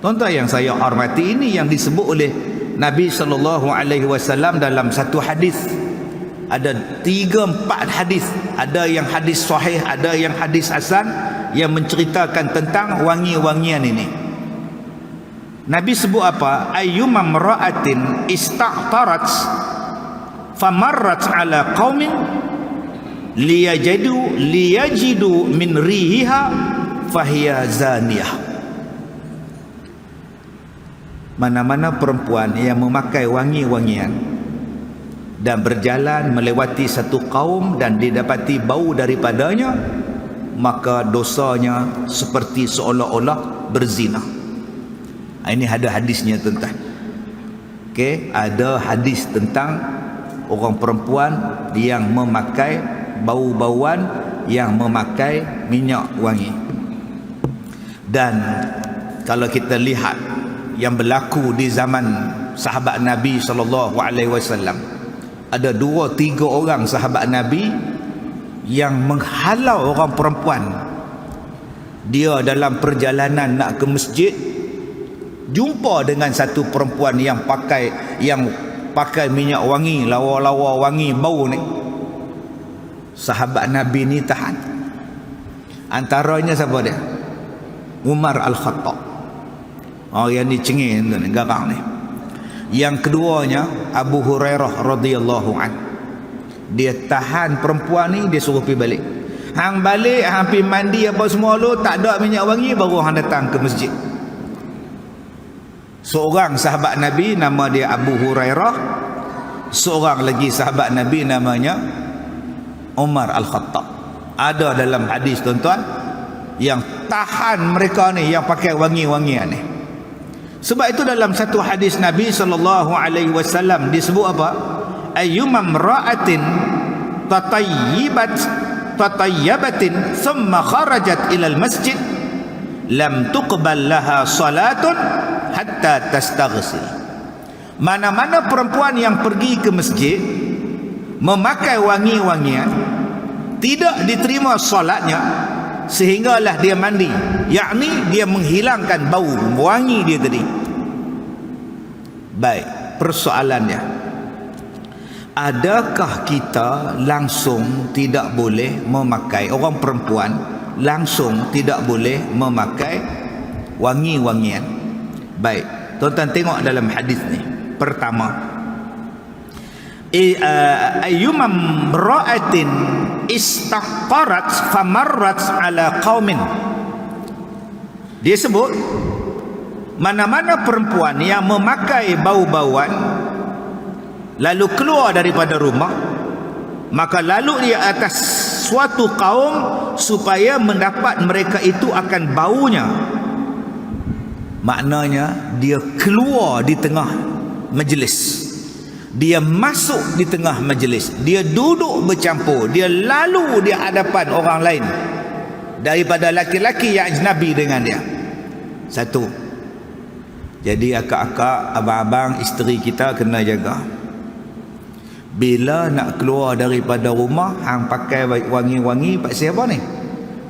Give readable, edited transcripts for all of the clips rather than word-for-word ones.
Tuan-tuan yang saya hormati, ini yang disebut oleh Nabi SAW dalam satu hadis. Ada 3-4 hadis. Ada yang hadis sahih, ada yang hadis hasan, yang menceritakan tentang wangi-wangian ini. Nabi sebut apa? Ayyumam ra'atin ista'tarat famarrat ala qaumin liyajidu min rihiha fahiya zaniyah. Mana-mana perempuan yang memakai wangi-wangian dan berjalan melewati satu kaum dan didapati bau daripadanya, maka dosanya seperti seolah-olah berzina. Ini ada hadisnya, tuan-tuan. Okey, ada hadis tentang orang perempuan yang memakai bau-bauan, yang memakai minyak wangi. Dan kalau kita lihat yang berlaku di zaman sahabat Nabi SAW, ada 2-3 orang sahabat Nabi yang menghalau orang perempuan. Dia dalam perjalanan nak ke masjid, jumpa dengan satu perempuan yang pakai minyak wangi, lawa-lawa wangi bau ni. Sahabat Nabi ni tahan. Antaranya siapa dia? Umar Al-Khattab. Yang ni cengeng tu ni, garang ni. Yang keduanya Abu Hurairah radhiyallahu an. Dia tahan perempuan ni, dia suruh pergi balik. Hang balik, hang pergi mandi apa semua lu, tak ada minyak wangi, baru hang datang ke masjid. Seorang sahabat Nabi nama dia Abu Hurairah, seorang lagi sahabat Nabi namanya Umar Al-Khattab. Ada dalam hadis, tuan-tuan, yang tahan mereka ni, yang pakai wangi-wangian ni. Sebab itu dalam satu hadis Nabi SAW disebut apa? Ayyumam ra'atin tatayyabatin thumma kharajat ilal masjid lam tuqbal laha salatun hatta tastaghsil. Mana-mana perempuan yang pergi ke masjid memakai wangi-wangian, tidak diterima solatnya sehinggalah dia mandi, yakni dia menghilangkan bau wangi dia tadi. Baik, persoalannya, adakah kita langsung tidak boleh memakai, orang perempuan langsung tidak boleh memakai wangi-wangian? Baik, tuan-tuan tengok dalam hadis ni. Pertama, ayyumam ra'atin istaqarat famarrat ala qaumin. Dia sebut mana-mana perempuan yang memakai bau-bauan lalu keluar daripada rumah, maka lalu dia atas suatu kaum supaya mendapat mereka itu akan baunya. Maknanya dia keluar di tengah majlis, dia masuk di tengah majlis, dia duduk bercampur, dia lalu di hadapan orang lain daripada laki-laki yang ajnabi dengan dia. Satu. Jadi akak-akak, abang-abang, isteri kita kena jaga. Bila nak keluar daripada rumah, hang pakai wangi-wangi pasal apa ni?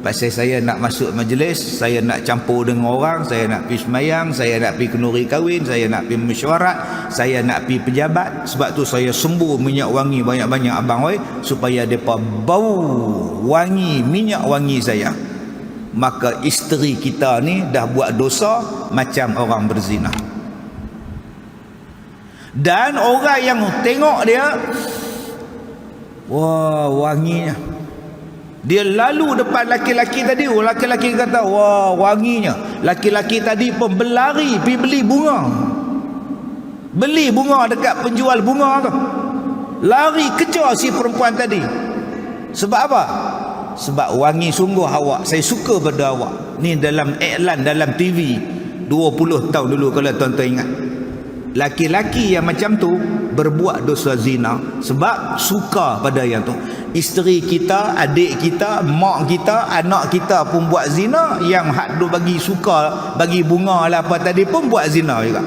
Pasal saya nak masuk majlis, saya nak campur dengan orang, saya nak pergi semayang, saya nak pergi kenduri kahwin, saya nak pergi mesyuarat, saya nak pergi pejabat. Sebab tu saya sembur minyak wangi banyak-banyak abang oi, supaya depa bau wangi minyak wangi saya. Maka isteri kita ni dah buat dosa macam orang berzina. Dan orang yang tengok dia, wah wanginya, dia lalu depan laki-laki tadi, laki-laki kata wah wanginya. Laki-laki tadi pun berlari pergi beli bunga, beli bunga dekat penjual bunga tu, lari kejar si perempuan tadi. Sebab apa? Sebab wangi sungguh awak, saya suka pada awak. Ni dalam iklan dalam TV 20 tahun dulu, kalau tuan-tuan ingat. Laki-laki yang macam tu berbuat dosa zina sebab suka pada yang tu. Isteri kita, adik kita, mak kita, anak kita pun buat zina, yang hak tu bagi suka, bagi bunga lah apa tadi pun buat zina juga.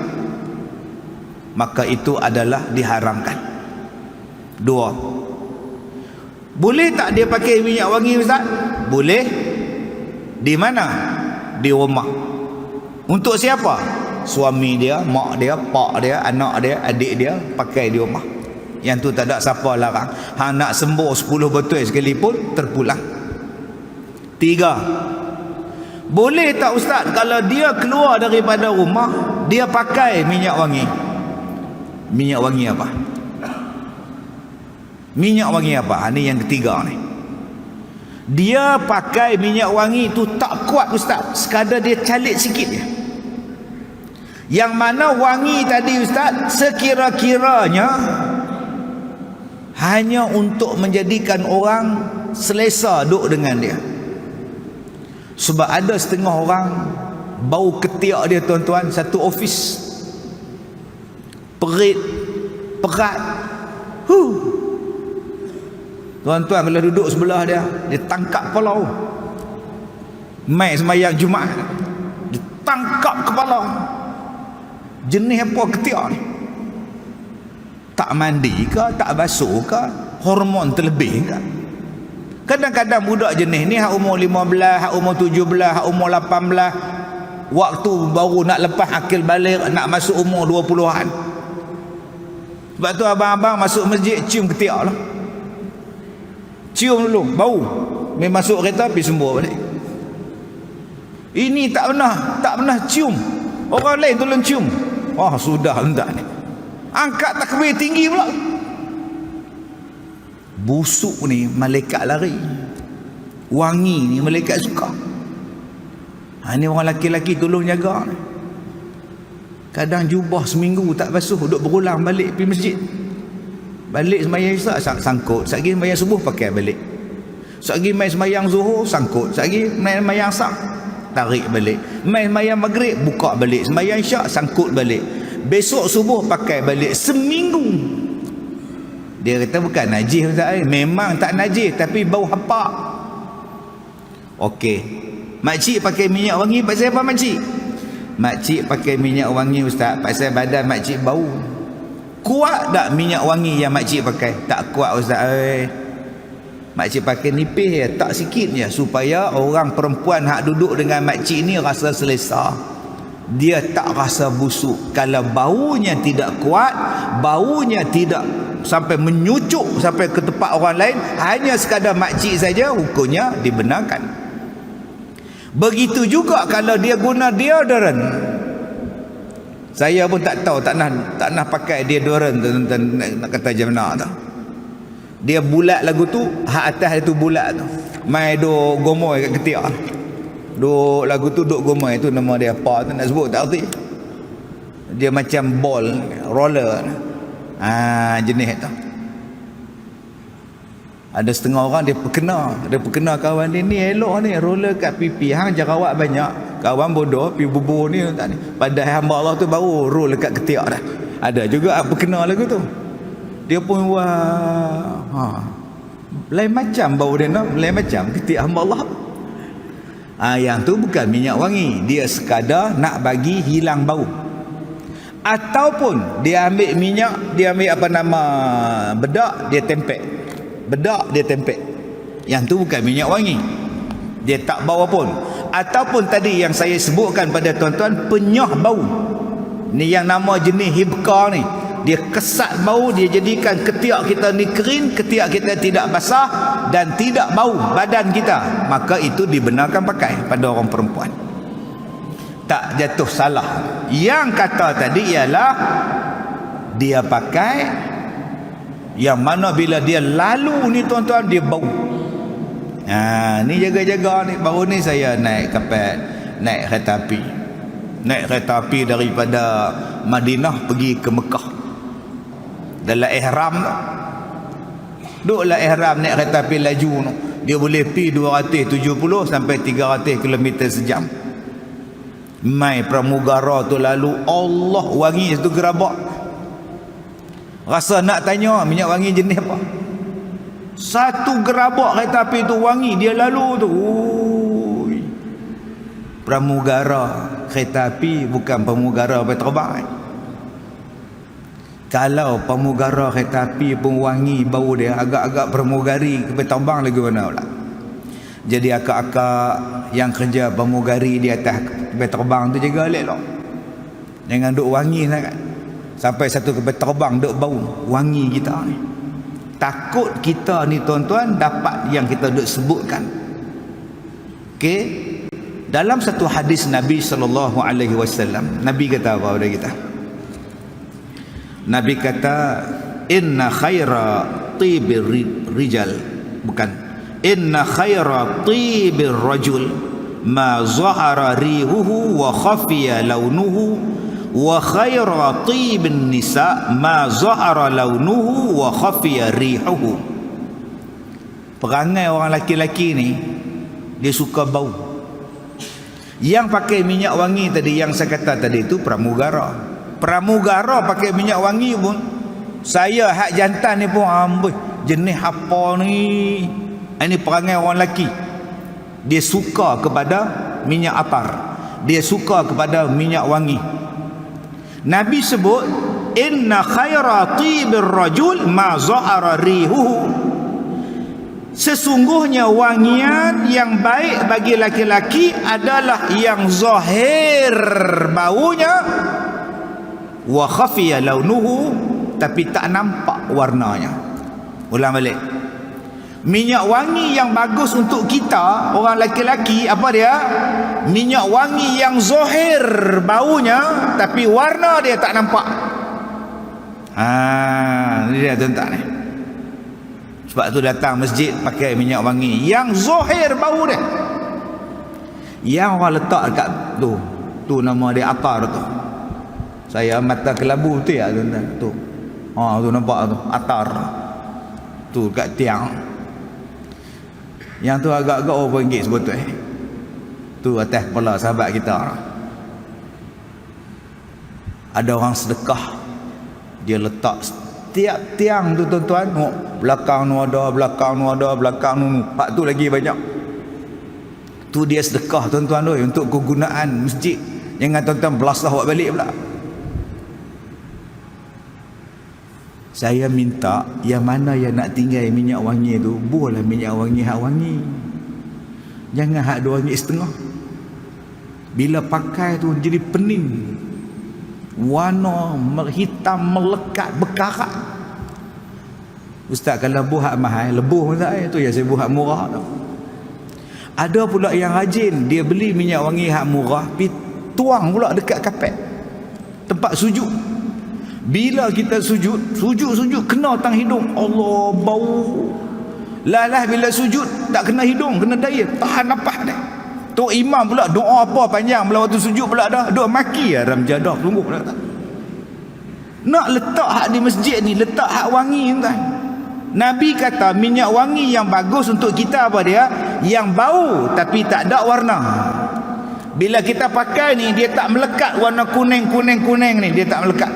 Maka itu adalah diharamkan. Dua, boleh tak dia pakai minyak wangi, Ustaz? Boleh. Di mana? Di rumah. Untuk siapa? Suami dia, mak dia, pak dia, anak dia, adik dia pakai di rumah. Yang tu tak ada siapa larang. Hang nak sembuh 10 botol sekalipun terpulang. 3. Boleh tak ustaz kalau dia keluar daripada rumah dia pakai minyak wangi? Minyak wangi apa? Minyak wangi apa? Ini yang ketiga ni. Dia pakai minyak wangi tu tak kuat ustaz, sekadar dia calik sikit je. Yang mana wangi tadi ustaz sekira-kiranya hanya untuk menjadikan orang selesa duduk dengan dia. Sebab ada setengah orang bau ketiak dia tuan-tuan, satu ofis perit, perat. Tuan-tuan kalau duduk sebelah dia, dia tangkap kepala. Mai sembahyang Jumaat, dia tangkap kepala. Jenis apa ketiak ni? Tak mandi ke, tak basuh ke, hormon terlebih ke? Kadang-kadang budak jenis ni hak umur 15, hak umur 17, hak umur 18, waktu baru nak lepas akil balik, nak masuk umur 20-an. Sebab tu abang-abang masuk masjid cium ketiak lah. Cium dulu, bau. Memang masuk kereta pergi sembuh balik. Ini tak pernah cium. Orang lain tolong cium. Wah, sudah hendak ni. Angkat takbir tinggi pula. Busuk ni malaikat lari. Wangi ni malaikat suka. Ni orang laki-laki tolong jaga ni. Kadang jubah seminggu tak basuh, duduk berulang balik pergi masjid. Balik sembahyang isyak sangkut, sekali sembahyang subuh pakai balik. Sekali mai sembahyang zuhur sangkut, sekali mai sembahyang asar tarik balik. Mai sembahyang maghrib buka balik, sembahyang isyak sangkut balik. Besok subuh pakai balik seminggu. Dia kata bukan najis ustaz, memang tak najis tapi bau hapak. Okey. Makcik pakai minyak wangi pasal apa makcik? Makcik pakai minyak wangi ustaz pasal badan makcik bau. Kuat tak minyak wangi yang makcik pakai? Tak kuat ustaz. Makcik pakai nipis je, tak sikit je, supaya orang perempuan hak duduk dengan makcik ni rasa selesa. Dia tak rasa busuk. Kalau baunya tidak kuat, baunya tidak sampai menyucuk sampai ke tempat orang lain, hanya sekadar makcik saja, hukumnya dibenarkan. Begitu juga kalau dia guna deodorant. Saya pun tak tahu, tak nak pakai deodorant tu, nak kata je benar tu. Dia bulat lagu tu, hak atas itu bulat tu. Mai do gomoy kat ketiak. Do lagu tu duk gomoy tu, nama dia apa tu nak sebut tak erti. Dia macam ball, roller. Jenis tu. Ada setengah orang dia perkena kawan dia ni elok ni roller kat pipi, hang jerawat banyak. Kawan bodoh pi bubur ni tak ni. Padahal hamba Allah tu baru roll dekat ketiak dah. Ada juga perkena lagu tu. Dia pun lain macam bau dia nak, lain macam ketiak hamba Allah. Yang tu bukan minyak wangi, dia sekadar nak bagi hilang bau. Ataupun dia ambil minyak, dia ambil apa nama bedak, dia tempek. Bedak dia tempek. Yang tu bukan minyak wangi, dia tak bau pun. Ataupun tadi yang saya sebutkan pada tuan-tuan, penyah bau. Ni yang nama jenis hibka ni, dia kesat bau, dia jadikan ketiak kita ni kering, ketiak kita tidak basah dan tidak bau badan kita. Maka itu dibenarkan pakai pada orang perempuan. Tak jatuh salah. Yang kata tadi ialah dia pakai yang mana bila dia lalu ni tuan-tuan, dia bau. Ni jaga-jaga ni. Baru ni saya naik kapal, naik kereta api. Naik kereta api daripada Madinah pergi ke Mekah. Dalam ihram tu. Duduklah ihram naik kereta api laju tu. Dia boleh pergi 270 sampai 300 km sejam. Mai pramugara tu lalu, Allah wangi satu gerabak. Rasa nak tanya minyak wangi jenis apa. Satu gerabak kereta api tu wangi, dia lalu tu. Pramugara kereta api bukan pramugara peterbang. Kalau pramugara kereta api pun wangi bau dia, agak-agak pramugari ke peterbang lagi mana pula. Jadi akak-akak yang kerja pramugari di atas kapal terbang tu jaga elok. Jangan duk wangi sangat. Sampai satu kapal terbang duk bau wangi kita ni. Takut kita ni tuan-tuan dapat yang kita duk sebutkan. Okey. Dalam satu hadis Nabi SAW, Nabi kata apa pada kita? Nabi kata, inna khaira tibir rijal, bukan, inna khaira tibir rajul ma zahara rihuhu wa khafiya launuhu wa khaira tibin nisa ma zahara launuhu wa khafiya rihuhu. Perangai orang laki-laki ni, dia suka bau. Yang pakai minyak wangi tadi, yang saya kata tadi itu pramugara. Pramugara pakai minyak wangi pun, saya hak jantan ni pun amboi, jenis apa ni? Ini perangai orang lelaki. Dia suka kepada minyak atar, dia suka kepada minyak wangi. Nabi sebut, inna khaira tibir rajul ma zahara rihuhu. Sesungguhnya wangian yang baik bagi laki-laki adalah yang zahir baunya, wa khafiya launuhu, tapi tak nampak warnanya. Ulang balik. Minyak wangi yang bagus untuk kita orang laki-laki apa dia? Minyak wangi yang zahir baunya tapi warna dia tak nampak. Ini dia tuan-tuan ni. Sebab tu datang masjid pakai minyak wangi yang zahir bau dia. Yang orang letak dekat tu nama dia atar tu. Saya mata kelabu tu ya tuan-tuan tu. Tu nampak tu atar. Tu kat tiang. Yang tu agak-agak RM1 sebotol. Tu atas kepala sahabat kita. Ada orang sedekah, dia letak setiap tiang tu tuan-tuan. Belakang tu ada, belakang tu ada, belakang tu. Hak tu lagi banyak. Tu dia sedekah tuan-tuan tu untuk kegunaan masjid. Jangan tuan-tuan belasah buat balik pula. Saya minta yang mana yang nak tinggal minyak wangi tu, buatlah minyak wangi hak wangi. Jangan hak RM2.5. Bila pakai tu jadi pening. Warna hitam melekat berkarat. Ustaz, kalau buat mahal, lebuh tak? Itu yang saya buat murah tu. Ada pula yang rajin, dia beli minyak wangi hak murah, pi tuang pula dekat kapet tempat sujud. Bila kita sujud kena tang hidung, Allah bau. Lalah bila sujud tak kena hidung, kena daya, tahan nafas dia. Tu imam pula doa apa panjang bila waktu sujud pula dah duk maki dalam jadah sungguh dah tak. Nak letak hak di masjid ni, letak hak wangi tuan. Nabi kata minyak wangi yang bagus untuk kita apa dia? Yang bau tapi tak ada warna. Bila kita pakai ni dia tak melekat warna kuning ni, dia tak melekat.